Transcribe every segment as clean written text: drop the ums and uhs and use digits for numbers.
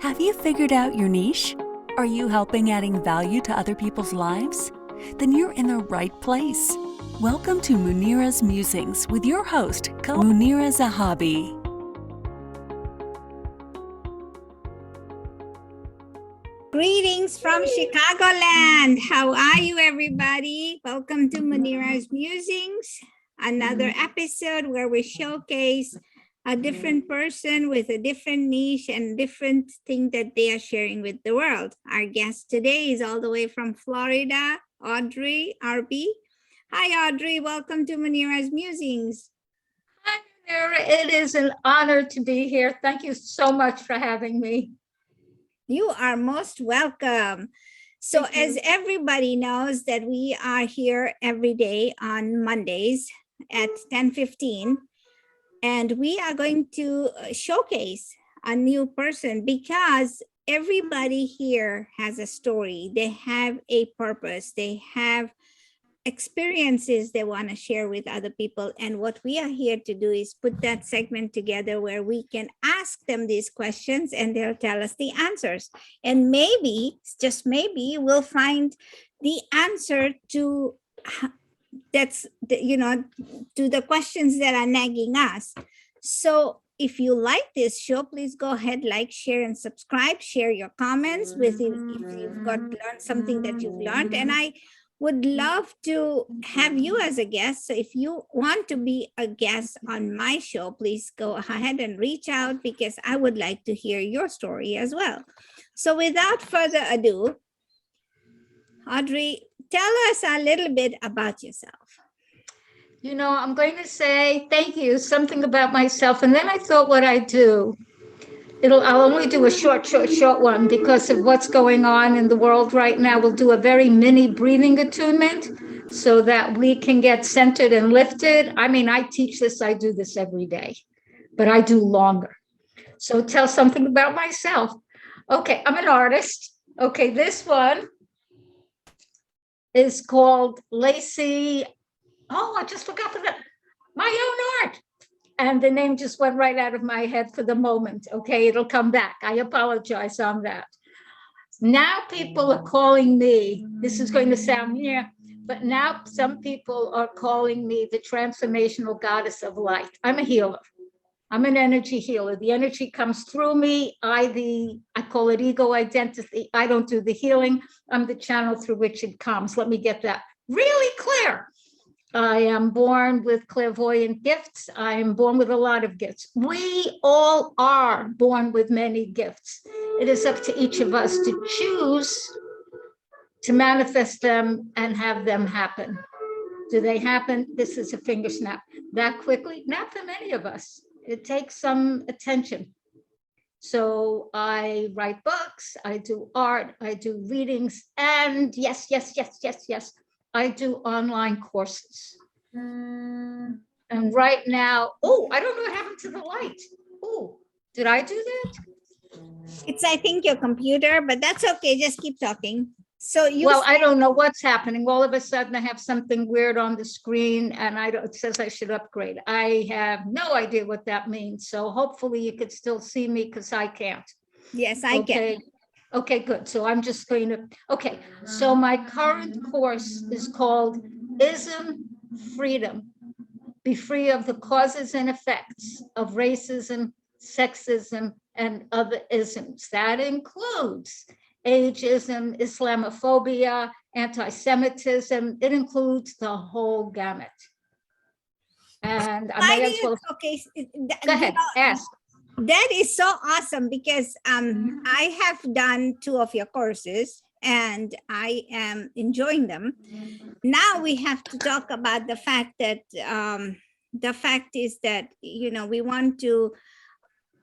Have you figured out your niche? Are you helping adding value to other people's lives? Then you're in the right place. Welcome to Munira's Musings with your host, Munira Zahabi. Greetings from Chicagoland. How are you, everybody? Welcome to Munira's Musings, another episode where we showcase a different person with a different niche and different thing that they are sharing with the world. Our guest today is all the way from Florida, Audrye RB. Hi, Audrye. Welcome to Munira's Musings. Hi, Munira. It is an honor to be here. Thank you so much for having me. You are most welcome. So as everybody knows that we are here every day on Mondays at 10:15, and we are going to showcase a new person because everybody here has a story. They have a purpose. They have experiences they want to share with other people. And what we are here to do is put that segment together where we can ask them these questions and they'll tell us the answers. And maybe, just maybe, we'll find the answer to to the questions that are nagging us. So if you like this show, please go ahead, like, share, and subscribe. Share your comments with if you've learned something that you've learned. And I would love to have you as a guest. So if you want to be a guest on my show, please go ahead and reach out because I would like to hear your story as well. So without further ado, Audrye, tell us a little bit about yourself. You know, I'm going to say thank you, something about myself. And then I thought what I do. I'll only do a short one because of what's going on in the world right now. We'll do a very mini breathing attunement so that we can get centered and lifted. I mean, I teach this, I do this every day, but I do longer. So tell something about myself. Okay, I'm an artist. Okay, this one is called Lacey. Oh, I just forgot my own art. And the name just went right out of my head for the moment. Okay, it'll come back. I apologize on that. Now people are calling me, this is going to sound but now some people are calling me the transformational goddess of light. I'm a healer. I'm an energy healer. The energy comes through me. I call it ego identity. I don't do the healing. I'm the channel through which it comes. Let me get that really clear. I am born with clairvoyant gifts. I am born with a lot of gifts. We all are born with many gifts. It is up to each of us to choose to manifest them and have them happen. Do they happen? This is a finger snap. That quickly? Not for many of us. It takes some attention. So I write books, I do art, I do readings, and yes, I do online courses. And right now, I don't know what happened to the light. Did I do that? It's, I think, your computer, but that's okay. Just keep talking. So I don't know what's happening. All of a sudden I have something weird on the screen and it says I should upgrade. I have no idea what that means. So hopefully you could still see me because I can't. Yes, I can. Okay, good. So I'm just going to, so my current course is called Ism Freedom. Be free of the causes and effects of racism, sexism, and other isms. That includes ageism, Islamophobia, anti-Semitism. It includes the whole gamut. And I may as well. Okay, go ahead, ask. That is so awesome because I have done 2 of your courses and I am enjoying them. Now we have to talk about the fact that we want to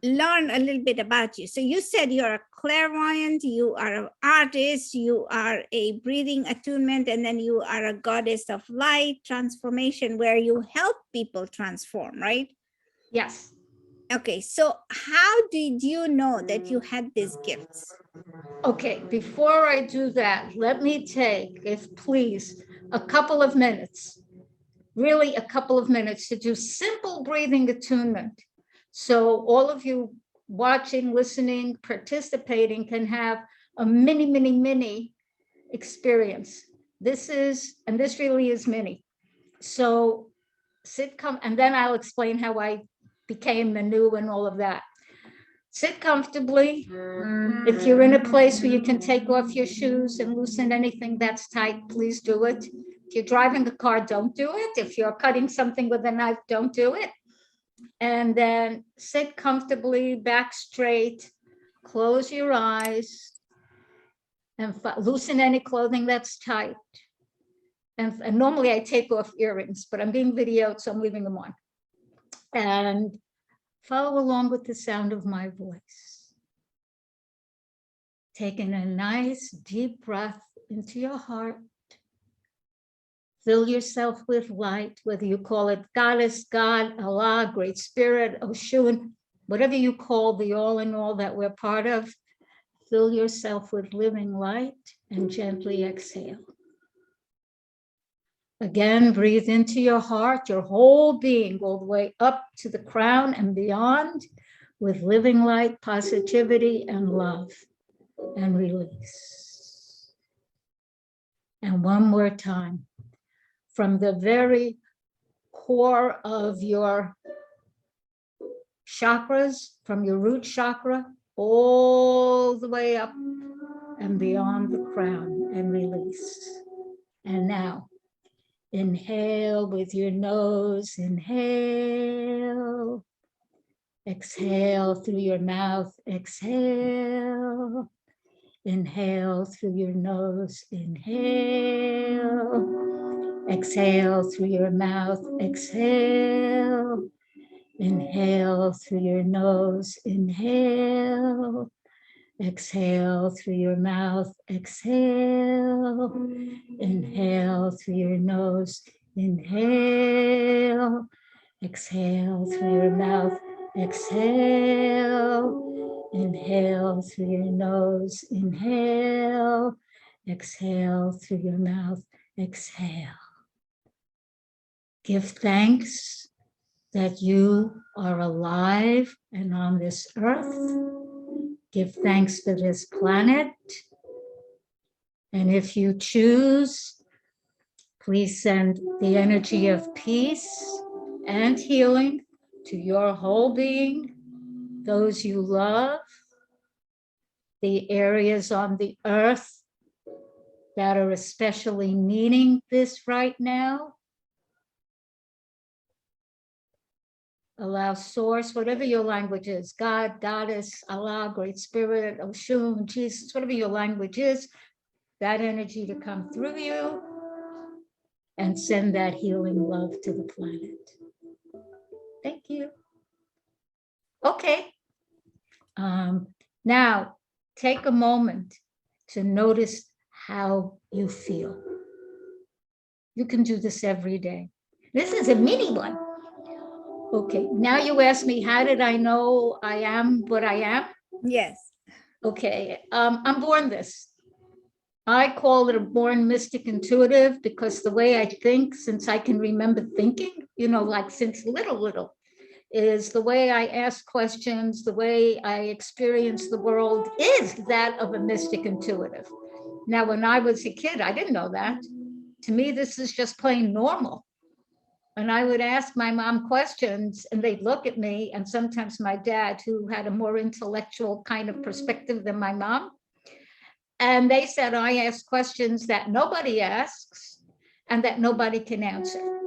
learn a little bit about you. So you said you're a clairvoyant, you are an artist, you are a breathing attunement, and then you are a goddess of light transformation where you help people transform, right? Yes. Okay, so how did you know that you had these gifts? Okay, before I do that, let me take, if please, a couple of minutes, to do simple breathing attunement. So all of you watching, listening, participating can have a mini experience. This really is mini. So and then I'll explain how I became the new and all of that. Sit comfortably. If you're in a place where you can take off your shoes and loosen anything that's tight, please do it. If you're driving a car, don't do it. If you're cutting something with a knife, don't do it. And then sit comfortably, back straight, close your eyes, and loosen any clothing that's tight. And normally I take off earrings, but I'm being videoed, so I'm leaving them on. And follow along with the sound of my voice. Taking a nice deep breath into your heart. Fill yourself with light, whether you call it Goddess, God, Allah, Great Spirit, Oshun, whatever you call the all in all that we're part of. Fill yourself with living light and gently exhale. Again, breathe into your heart, your whole being, all the way up to the crown and beyond, with living light, positivity, and love, and release. And one more time, from the very core of your chakras, from your root chakra, all the way up and beyond the crown, and release. And now, inhale with your nose, inhale. Exhale through your mouth, exhale. Inhale through your nose, inhale. Exhale through your mouth, exhale. Inhale through your nose, inhale. Exhale through your mouth, exhale. Inhale through your nose, inhale. Exhale through your mouth, exhale. Inhale through your nose, inhale. Exhale through your mouth, exhale. Give thanks that you are alive and on this earth. Give thanks for this planet. And if you choose, please send the energy of peace and healing to your whole being, those you love, the areas on the earth that are especially needing this right now. Allow source, whatever your language is, God, Goddess, Allah, Great Spirit, Oshun, Jesus, whatever your language is, that energy to come through you and send that healing love to the planet. Thank you. Okay. Now, take a moment to notice how you feel. You can do this every day. This is a mini one. Okay, now you ask me, how did I know I am what I am? Yes. Okay, I'm born this. I call it a born mystic intuitive because the way I think, since I can remember thinking, like since little, is the way I ask questions, the way I experience the world is that of a mystic intuitive. Now, when I was a kid, I didn't know that. To me, this is just plain normal. And I would ask my mom questions and they'd look at me, and sometimes my dad, who had a more intellectual kind of perspective than my mom, and they said I ask questions that nobody asks and that nobody can answer.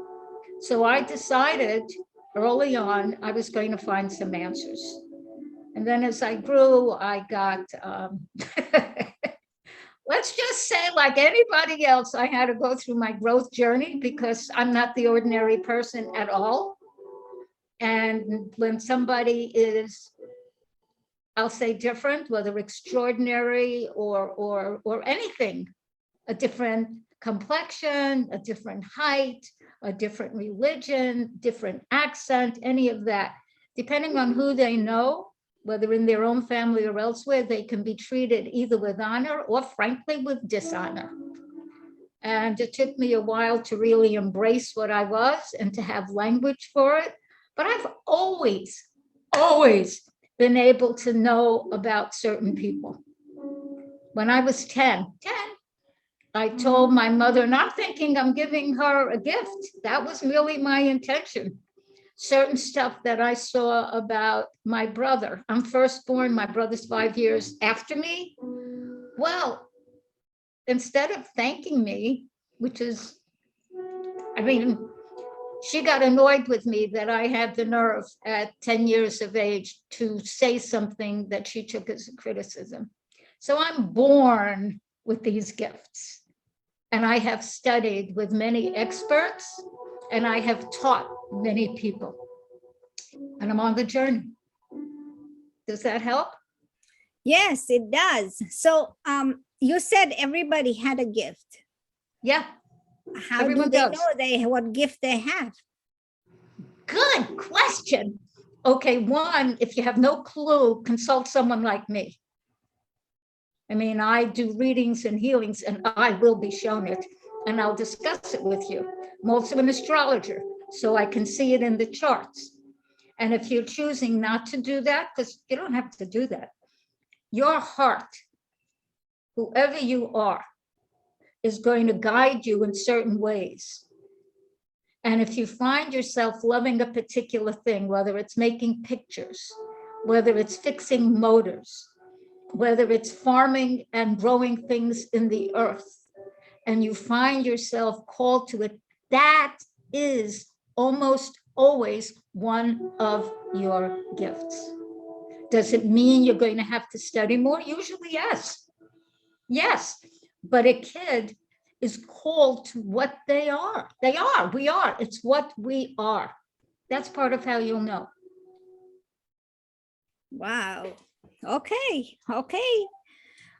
So I decided early on I was going to find some answers. And then as I grew, I got, let's just say, like anybody else, I had to go through my growth journey because I'm not the ordinary person at all. And when somebody is, I'll say different, whether extraordinary or anything, a different complexion, a different height, a different religion, different accent, any of that, depending on who they know, whether in their own family or elsewhere, they can be treated either with honor or frankly with dishonor. And it took me a while to really embrace what I was and to have language for it. But I've always been able to know about certain people. When I was 10, I told my mother, not thinking I'm giving her a gift. That was really my intention. Certain stuff that I saw about my brother. I'm firstborn, my brother's 5 years after me. Well, instead of thanking me, which is, I mean, she got annoyed with me that I had the nerve at 10 years of age to say something that she took as a criticism. So I'm born with these gifts, and I have studied with many experts, and I have taught many people, and I'm on the journey. Does that help? Yes, it does. So you said everybody had a gift. Yeah. How Everyone do they does. know what gift they have? Good question. Okay, one, if you have no clue, consult someone like me. I mean, I do readings and healings, and I will be shown it, and I'll discuss it with you. I'm also an astrologer, so I can see it in the charts. And if you're choosing not to do that, because you don't have to do that, your heart, whoever you are, is going to guide you in certain ways. And if you find yourself loving a particular thing, whether it's making pictures, whether it's fixing motors, whether it's farming and growing things in the earth, and you find yourself called to it, that is almost always one of your gifts. Does it mean you're going to have to study more? Usually, yes. Yes, but a kid is called to what they are. We are. It's what we are. That's part of how you'll know. Wow. Okay. Okay.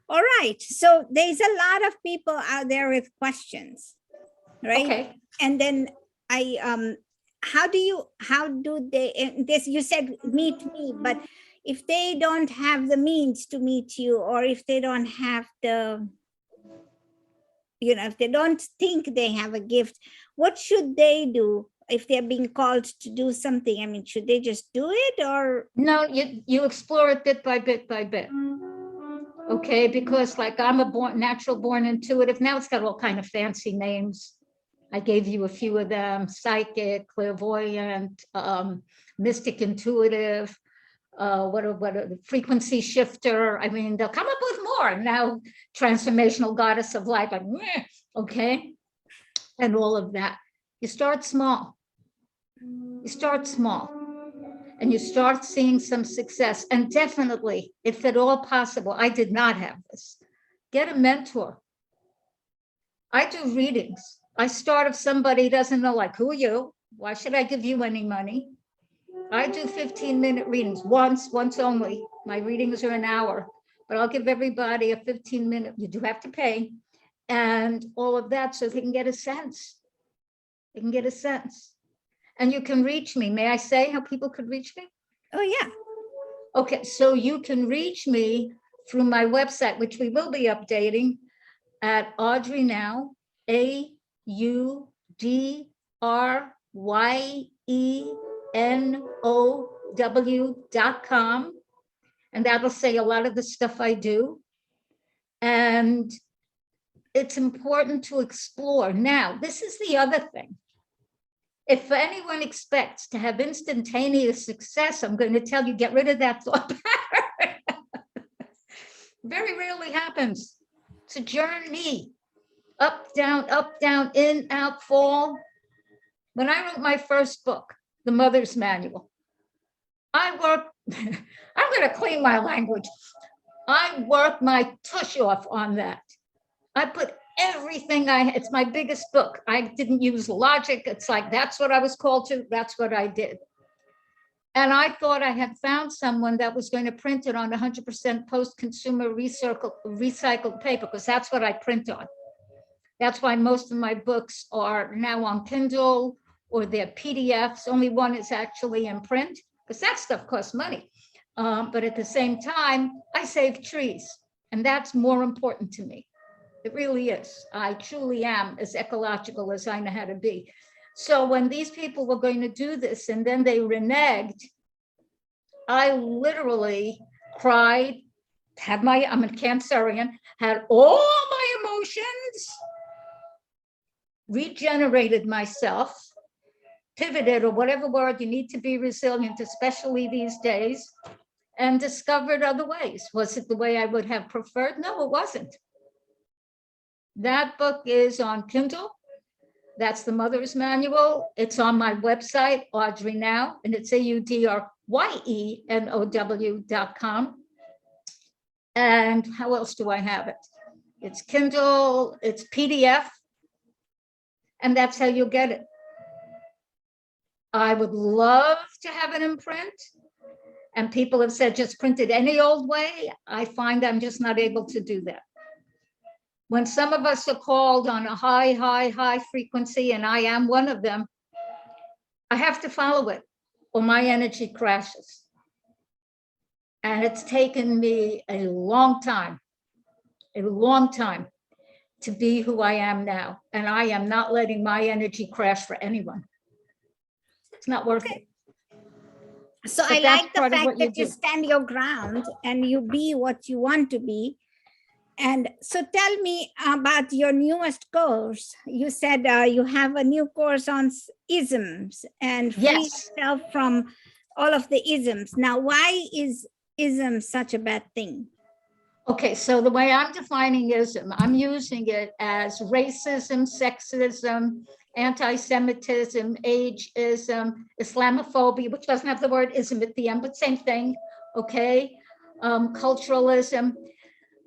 All right. So there's a lot of people out there with questions, right? Okay. And then how do they, this, you said meet me, but if they don't have the means to meet you, or if they don't have the, if they don't think they have a gift, what should they do if they're being called to do something? I mean, should they just do it, or? No, you explore it bit by bit by bit. Okay, because like I'm a natural born intuitive. Now it's got all kind of fancy names. I gave you a few of them: psychic, clairvoyant, mystic intuitive, what a frequency shifter. I mean, they'll come up with more now. Transformational goddess of light, like, okay, and all of that. You start small. You start small, and you start seeing some success. And definitely, if at all possible, I did not have this, get a mentor. I do readings. I start if somebody doesn't know, like, who are you? Why should I give you any money? I do 15-minute readings once only. My readings are an hour, but I'll give everybody a 15-minute. You do have to pay, and all of that, so they can get a sense. They can get a sense. And you can reach me. May I say how people could reach me? Oh, yeah. Okay, so you can reach me through my website, which we will be updating, at Audrye Now, AudryeNow.com. And that'll say a lot of the stuff I do. And it's important to explore. Now, this is the other thing. If anyone expects to have instantaneous success, I'm going to tell you, get rid of that thought pattern. Very rarely happens. It's a journey. Up, down, in, out, fall. When I wrote my first book, The Mother's Manual, I worked, I'm going to clean my language. I worked my tush off on that. I put everything it's my biggest book. I didn't use logic. It's like, that's what I was called to. That's what I did. And I thought I had found someone that was going to print it on 100% post-consumer recycled paper, because that's what I print on. That's why most of my books are now on Kindle, or they're PDFs. Only one is actually in print, because that stuff costs money. But at the same time, I save trees, and that's more important to me. It really is. I truly am as ecological as I know how to be. So when these people were going to do this, and then they reneged, I literally cried, I'm a Cancerian, had all my emotions, regenerated myself, pivoted, or whatever word, you need to be resilient, especially these days, and discovered other ways. Was it the way I would have preferred? No, it wasn't. That book is on Kindle. That's the Mother's Manual. It's on my website, Audrye Now, and it's AudryeNow.com. And how else do I have it? It's Kindle, it's PDF, and that's how you'll get it. I would love to have it in print, and people have said just print it any old way. I find I'm just not able to do that. When some of us are called on a high frequency, and I am one of them, I have to follow it or my energy crashes. And it's taken me a long time to be who I am now. And I am not letting my energy crash for anyone. It's not worth it. So But I that's like the part of fact what that you you do. stand your ground and you be what you want to be. And so tell me about your newest course. You said you have a new course on isms and free Yes. yourself from all of the isms. Now, why is ism such a bad thing? Okay, so the way I'm defining ism, I'm using it as racism, sexism, anti-Semitism, ageism, Islamophobia, which doesn't have the word ism at the end, but same thing, okay? Culturalism.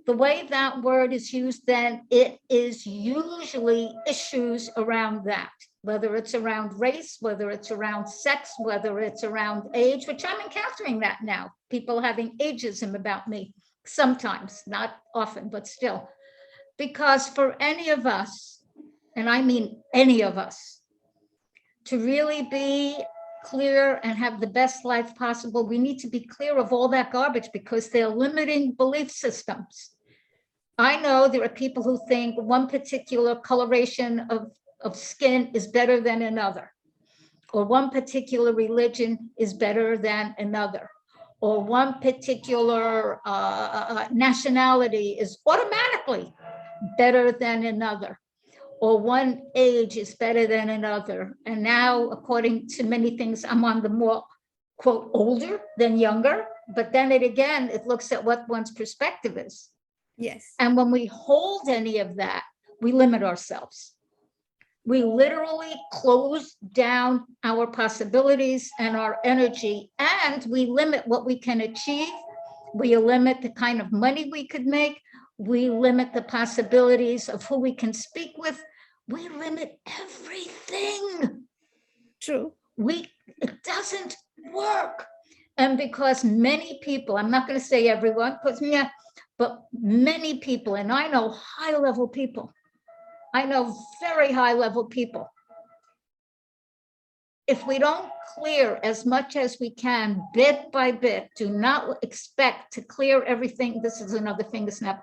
The way that word is used, then it is usually issues around that, whether it's around race, whether it's around sex, whether it's around age, which I'm encountering that now, people having ageism about me. Sometimes, not often, but still. Because for any of us, and I mean any of us, to really be clear and have the best life possible, we need to be clear of all that garbage because they're limiting belief systems. I know there are people who think one particular coloration of skin is better than another, or one particular religion is better than another, or one particular nationality is automatically better than another, or one age is better than another. And now, according to many things, I'm on the more, quote, older than younger, but then it looks at what one's perspective is. Yes. And when we hold any of that, we limit ourselves. We literally close down our possibilities and our energy, and we limit what we can achieve. We limit the kind of money we could make. We limit the possibilities of who we can speak with. We limit everything. True. It doesn't work. And because many people, I'm not going to say everyone, but many people, and I know high-level people, I know very high-level people. If we don't clear as much as we can, bit by bit, do not expect to clear everything. This is another finger snap,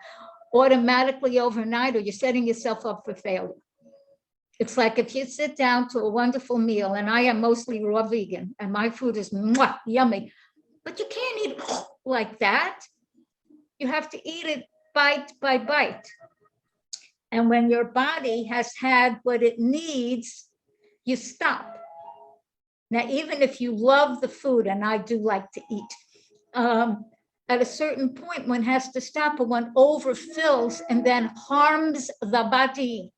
automatically overnight, or you're setting yourself up for failure. It's like if you sit down to a wonderful meal, and I am mostly raw vegan, and my food is yummy, but you can't eat like that. You have to eat it bite by bite. And when your body has had what it needs, you stop. Now, even if you love the food, and I do like to eat, at a certain point, one has to stop, or one overfills and then harms the body.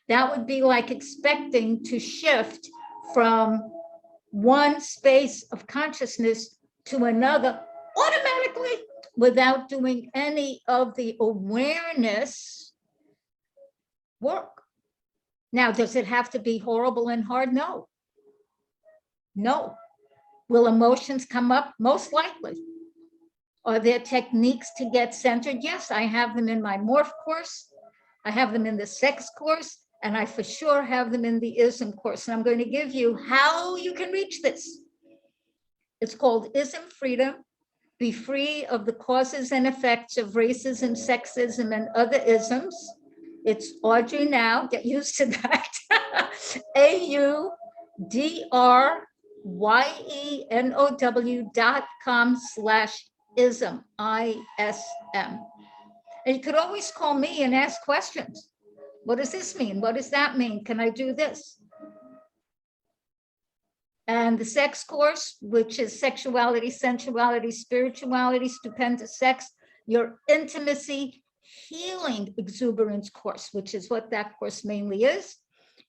That would be like expecting to shift from one space of consciousness to another automatically without doing any of the awareness work. Now, does it have to be horrible and hard? No. No. Will emotions come up? Most likely. Are there techniques to get centered? Yes, I have them in my morph course. I have them in the sex course, and I for sure have them in the ism course. And I'm going to give you how you can reach this. It's called Ism Freedom. Be free of the causes and effects of racism, sexism, and other isms. It's Audrye Now. Get used to that. AUDRYE YENOW.com/ISM, ISM. And you could always call me and ask questions. What does this mean? What does that mean? Can I do this? And the sex course, which is sexuality, sensuality, spirituality, stupendous sex, your intimacy, healing exuberance course, which is what that course mainly is.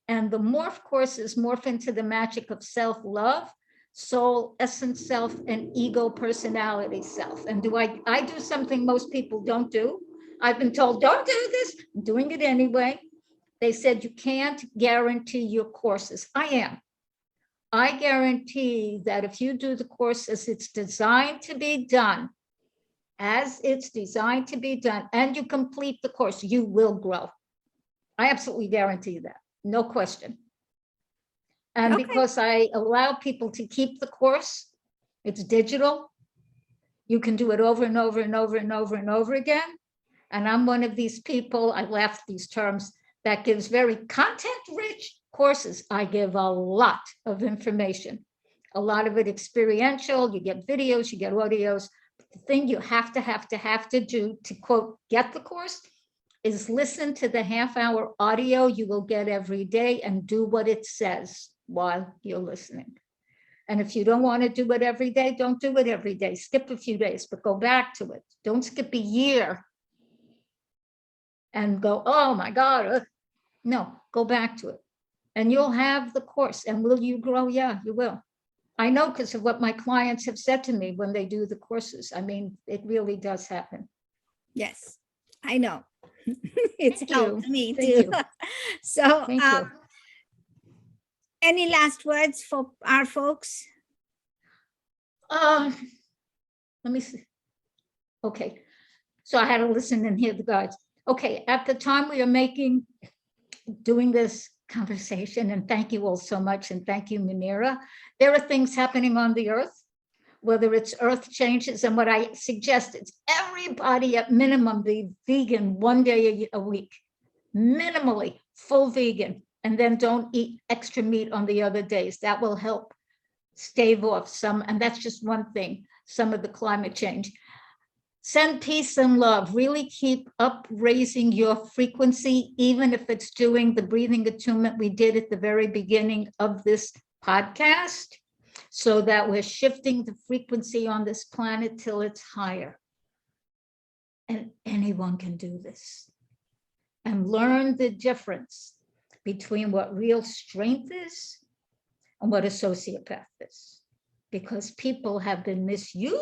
And the morph course is morph into the magic of self-love, soul, essence self, and ego personality self. And do I do something most people don't do? I've been told, don't do this. I'm doing it anyway. They said you can't guarantee your courses. I am. I guarantee that if you do the course as it's designed to be done, and you complete the course, you will grow. I absolutely guarantee that. No question. And Okay. because I allow people to keep the course, it's digital. You can do it over and over and over and over and over again. And I'm one of these people, I laugh at these terms, that gives very content-rich courses. I give a lot of information, a lot of it experiential. You get videos, you get audios. But the thing you have to do to, quote, get the course is listen to the half-hour audio you will get every day and do what it says while you're listening. And if you don't want to do it every day, don't do it every day. Skip a few days, but go back to it. Don't skip a year and go, oh my God. No, go back to it. And you'll have the course. And will you grow? Yeah, you will. I know because of what my clients have said to me when they do the courses. I mean, it really does happen. Yes, I know. It's Thank helped you. me Thank too. you. So, Thank you. any last words for our folks? Let me see. Okay. So I had to listen and hear the guides. Okay. At the time we are doing this conversation, and thank you all so much. And thank you, Munira. There are things happening on the earth, whether it's earth changes, and what I suggest is everybody at minimum be vegan 1 day a week, minimally full vegan, and then don't eat extra meat on the other days. That will help stave off some, and that's just one thing, some of the climate change. Send peace and love. Really keep up raising your frequency, even if it's doing the breathing attunement we did at the very beginning of this podcast, so that we're shifting the frequency on this planet till it's higher. And anyone can do this. And learn the difference between what real strength is and what a sociopath is. Because people have been misusing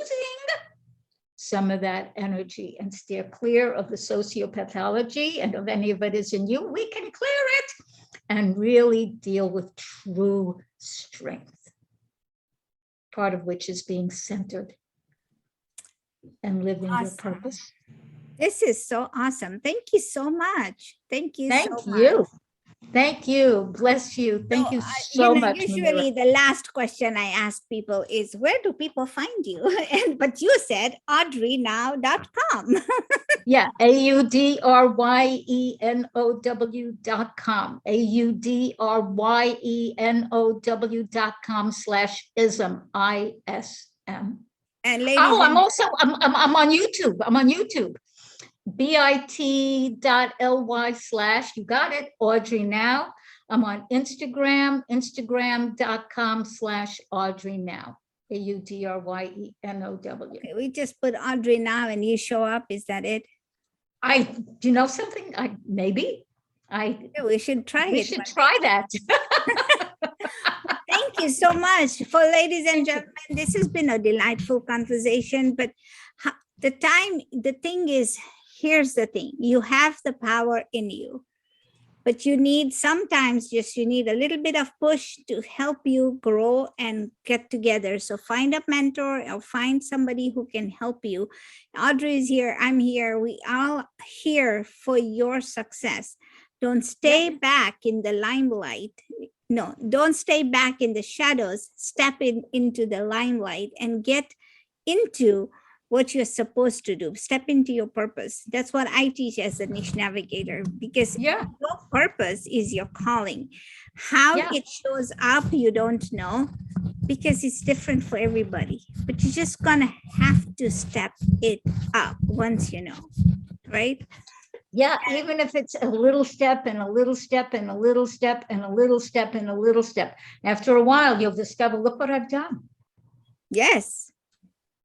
some of that energy, and steer clear of the sociopathology, and if any of it is in you, we can clear it and really deal with true strength, part of which is being centered and living your purpose. This is so awesome. Thank you so much. Thank you so much. Thank you. Thank you. Bless you. Thank you so much. Usually the last question I ask people is, where do people find you? But you said audrynow.com. Yeah, AUDRYENOW.com. AUDRYENOW.com/ISM, ISM. And ladies, I'm on YouTube. I'm on YouTube. bit.ly/ you got it, Audrye Now. I'm on Instagram, instagram.com/Audrye Now, AUDRYENOW. okay, we just put Audrye Now and you show up. Is that it? Do you know something? Maybe. We should try it. We should try that. Thank you so much. For ladies and gentlemen, this has been a delightful conversation, but the thing is, here's the thing, you have the power in you, but you need sometimes you need a little bit of push to help you grow and get together. So find a mentor or find somebody who can help you. Audrey is here. I'm here. We all here for your success. Don't stay back in the limelight. No, don't stay back in the shadows. Step into the limelight and get into what you're supposed to do. Step into your purpose. That's what I teach as a niche navigator, because your purpose is your calling. How it shows up, you don't know, because it's different for everybody. But you're just gonna have to step it up once you know, right? Yeah, even if it's a little step and a little step and a little step and a little step and a little step. After a while, you'll discover, look what I've done. Yes.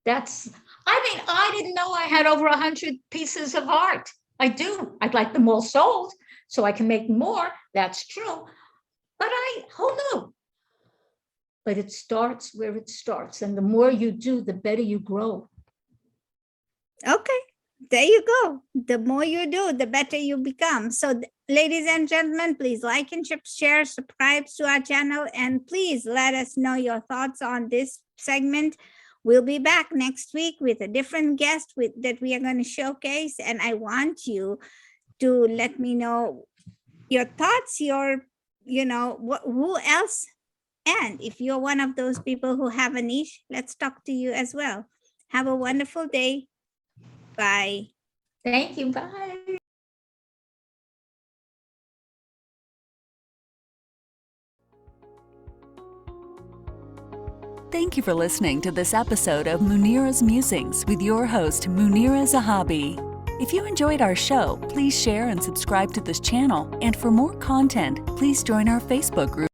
I didn't know I had over 100 pieces of art. I do. I'd like them all sold so I can make more. That's true. But who knew? But it starts where it starts. And the more you do, the better you grow. Okay. There you go. The more you do, the better you become. So, ladies and gentlemen, please like and share, subscribe to our channel, and please let us know your thoughts on this segment. We'll be back next week with a different guest that we are going to showcase. And I want you to let me know your thoughts, who else. And if you're one of those people who have a niche, let's talk to you as well. Have a wonderful day. Bye. Thank you. Bye. Thank you for listening to this episode of Munira's Musings with your host, Munira Zahabi. If you enjoyed our show, please share and subscribe to this channel. And for more content, please join our Facebook group.